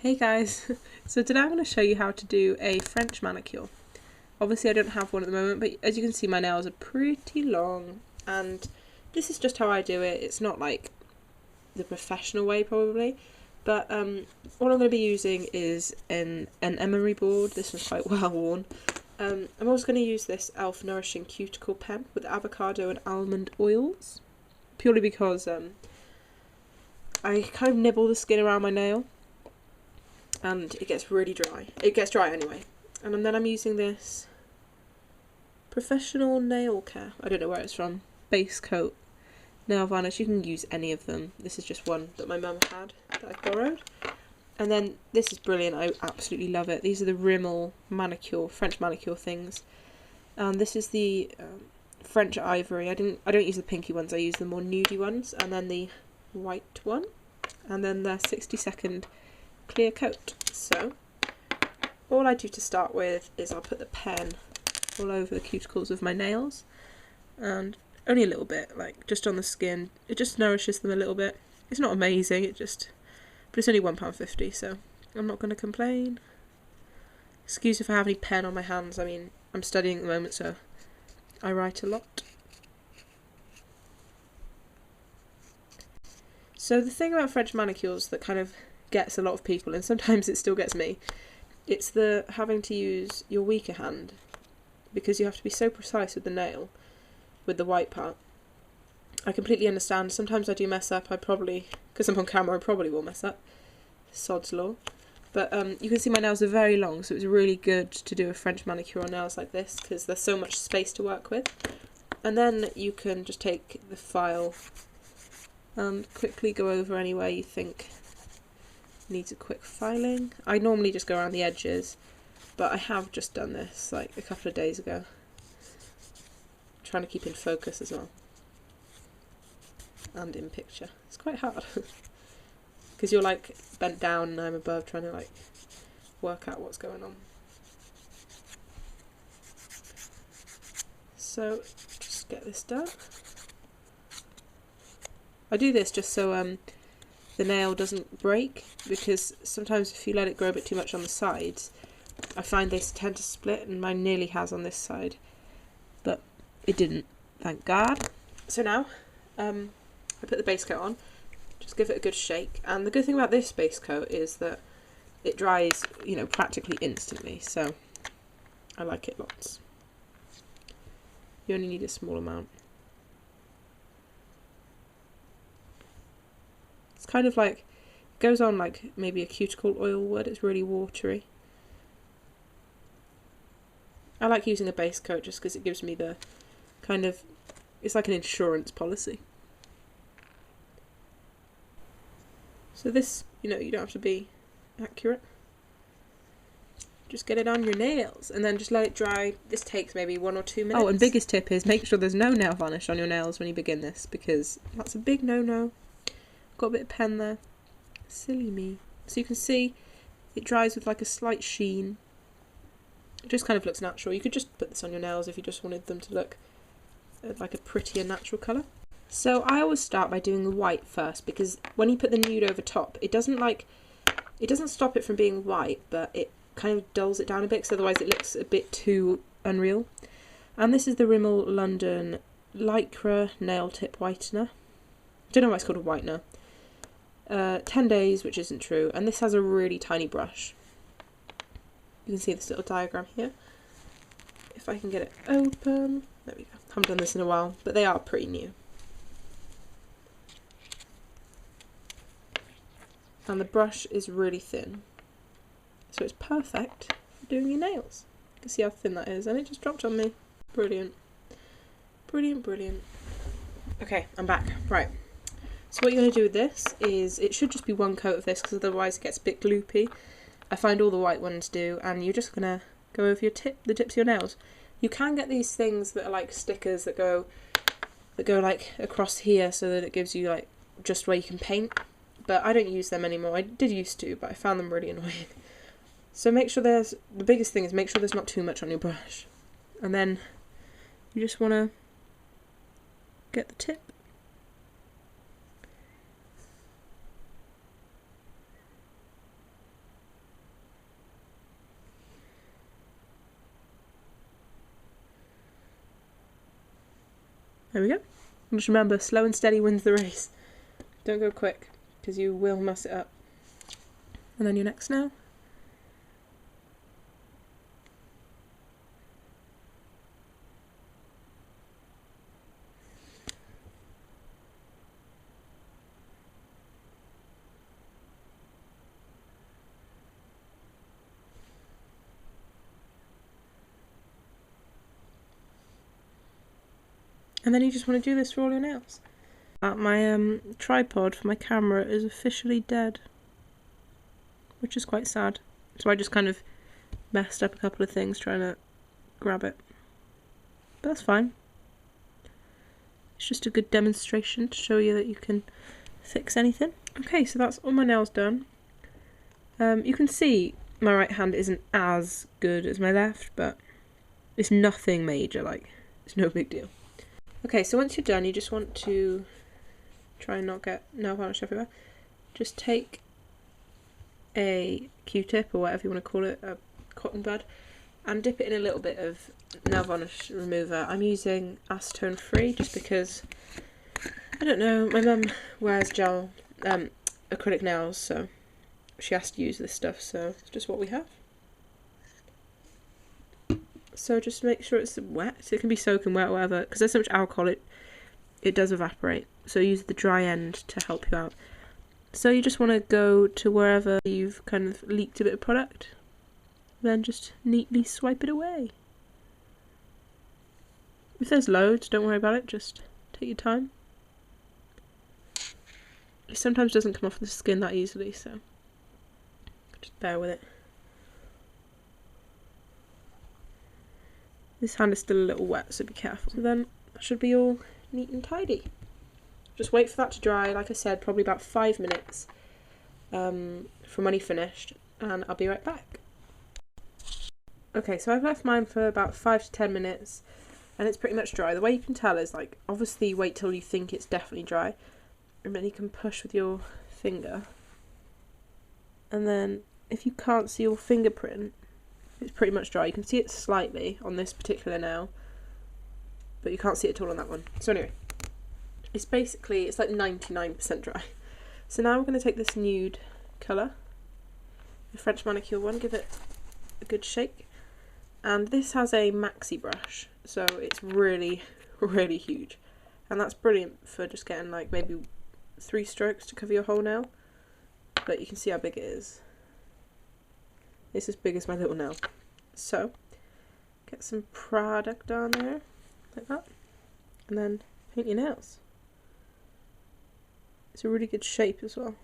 Hey guys, so today I'm going to show you how to do a French manicure. Obviously I don't have one at the moment, but as you can see my nails are pretty long and this is just how I do it. It's not like the professional way probably, but what I'm going to be using is an Emery board. This one's quite well worn. I'm also going to use this e.l.f. Nourishing Cuticle Pen with avocado and almond oils, purely because I kind of nibble the skin around my nail and it gets really dry. It gets dry anyway. And then I'm using this Professional Nail Care, I don't know where it's from, base coat nail varnish. You can use any of them. This is just one that my mum had that I borrowed. And then this is brilliant, I absolutely love it. These are the Rimmel Manicure, French manicure things. And this is the French Ivory. I don't use the pinky ones, I use the more nudey ones. And then the white one. And then the 60-second clear coat. So all I do to start with is I'll put the pen all over the cuticles of my nails, and only a little bit, like just on the skin. It just nourishes them a little bit. It's not amazing, but it's only £1.50, so I'm not going to complain. Excuse if I have any pen on my hands. I mean, I'm studying at the moment, so I write a lot. So the thing about French manicures that kind of gets a lot of people, and sometimes it still gets me, it's the having to use your weaker hand, because you have to be so precise with the nail, with the white part. I completely understand. Sometimes I do mess up. I probably, because I'm on camera, I probably will mess up. Sod's law. But you can see my nails are very long, so it's really good to do a French manicure on nails like this, because there's so much space to work with. And then you can just take the file and quickly go over anywhere you think needs a quick filing. I normally just go around the edges, but I have just done this like a couple of days ago. I'm trying to keep in focus as well. And in picture. It's quite hard. Because you're like bent down and I'm above, trying to like work out what's going on. So just get this done. I do this just so the nail doesn't break, because sometimes if you let it grow a bit too much on the sides, I find they tend to split, and mine nearly has on this side, but it didn't, thank God. So now I put the base coat on, just give it a good shake, and the good thing about this base coat is that it dries, you know, practically instantly, so I like it lots. You only need a small amount. It's kind of like, it goes on like maybe a cuticle oil would. It's really watery. I like using a base coat just because it gives me the kind of, it's like an insurance policy. So this, you know, you don't have to be accurate. Just get it on your nails and then just let it dry. This takes maybe 1 or 2 minutes. Oh, and biggest tip is make sure there's no nail varnish on your nails when you begin this, because that's a big no-no. Got a bit of pen there. Silly me. So you can see it dries with like a slight sheen. It just kind of looks natural. You could just put this on your nails if you just wanted them to look like a prettier natural colour. So I always start by doing the white first, because when you put the nude over top, it doesn't stop it from being white, but it kind of dulls it down a bit, because otherwise it looks a bit too unreal. And this is the Rimmel London Lycra Nail Tip Whitener. I don't know why it's called a whitener. 10 days, which isn't true, and this has a really tiny brush. You can see this little diagram here. If I can get it open, there we go. Haven't done this in a while, but they are pretty new. And the brush is really thin, so it's perfect for doing your nails. You can see how thin that is, and it just dropped on me. Brilliant. Brilliant, brilliant. Okay, I'm back. Right. So what you're going to do with this is, it should just be one coat of this, because otherwise it gets a bit gloopy. I find all the white ones do, and you're just going to go over your the tips of your nails. You can get these things that are like stickers that go like across here, so that it gives you like just where you can paint, but I don't use them anymore. I did used to, but I found them really annoying. So make sure the biggest thing is make sure there's not too much on your brush, and then you just want to get the tip. There we go. And just remember, slow and steady wins the race. Don't go quick, because you will mess it up. And then your next nail. And then you just want to do this for all your nails. My tripod for my camera is officially dead, which is quite sad. So I just kind of messed up a couple of things trying to grab it. But that's fine. It's just a good demonstration to show you that you can fix anything. Okay, so that's all my nails done. You can see my right hand isn't as good as my left, but it's nothing major, like, it's no big deal. Okay, so once you're done, you just want to try and not get nail varnish everywhere. Just take a Q-tip, or whatever you want to call it, a cotton bud, and dip it in a little bit of nail varnish remover. I'm using acetone free just because, I don't know, my mum wears gel, acrylic nails, so she has to use this stuff, so it's just what we have. So just make sure it's wet, so it can be soaking wet or whatever, because there's so much alcohol it does evaporate. So use the dry end to help you out. So you just want to go to wherever you've kind of leaked a bit of product, then just neatly swipe it away. If there's loads, don't worry about it, just take your time. It sometimes doesn't come off the skin that easily, so just bear with it. This hand is still a little wet, so be careful. So then that should be all neat and tidy. Just wait for that to dry, like I said, probably about 5 minutes from when you finished, and I'll be right back. Okay, so I've left mine for about 5 to 10 minutes, and it's pretty much dry. The way you can tell is, like, obviously wait till you think it's definitely dry, and then you can push with your finger. And then if you can't see your fingerprint, it's pretty much dry. You can see it slightly on this particular nail, but you can't see it at all on that one. So anyway, it's like 99% dry. So now we're going to take this nude colour, the French Manicure one, give it a good shake. And this has a maxi brush, so it's really, really huge. And that's brilliant for just getting like maybe 3 strokes to cover your whole nail. But you can see how big it is. It's as big as my little nail. So, get some product on there, like that, and then paint your nails. It's a really good shape as well.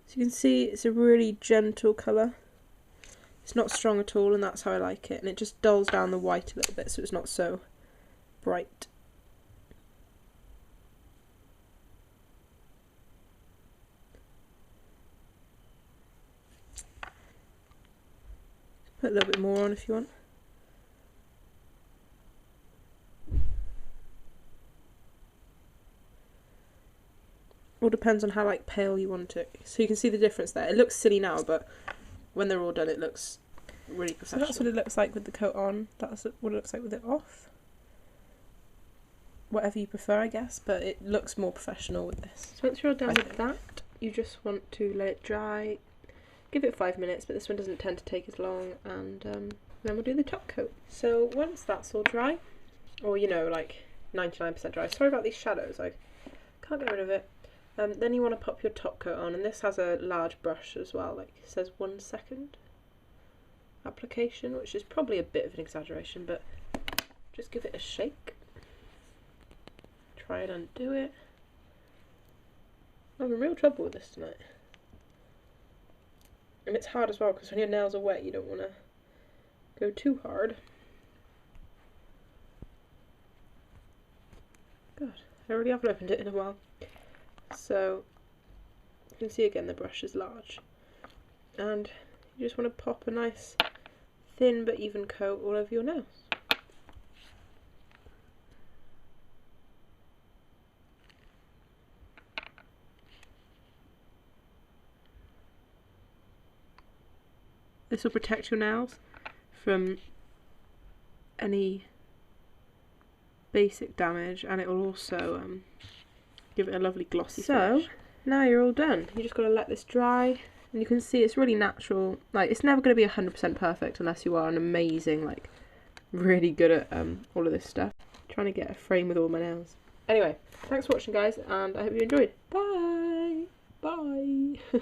So you can see it's a really gentle colour. It's not strong at all, and that's how I like it. And it just dulls down the white a little bit so it's not so bright. Put a little bit more on if you want. All depends on how like pale you want it. So you can see the difference there. It looks silly now, but when they're all done it looks really professional. So that's what it looks like with the coat on. That's what it looks like with it off. Whatever you prefer, I guess, but it looks more professional with this. So once you're all done with that, you just want to let it dry. Give it 5 minutes, but this one doesn't tend to take as long, and then we'll do the top coat. So once that's all dry, or you know, like 99% dry, sorry about these shadows, I can't get rid of it, then you want to pop your top coat on, and this has a large brush as well, like it says 1 second application, which is probably a bit of an exaggeration, but just give it a shake. Try and undo it. I'm in real trouble with this tonight. And it's hard as well, because when your nails are wet, you don't want to go too hard. God, I already haven't opened it in a while. So, you can see again the brush is large. And you just want to pop a nice thin but even coat all over your nails. This will protect your nails from any basic damage, and it will also give it a lovely glossy finish. So now you're all done. You just got to let this dry, and you can see it's really natural. Like, it's never going to be 100% perfect unless you are an amazing, like, really good at all of this stuff. I'm trying to get a frame with all my nails. Anyway, thanks for watching, guys, and I hope you enjoyed. Bye! Bye!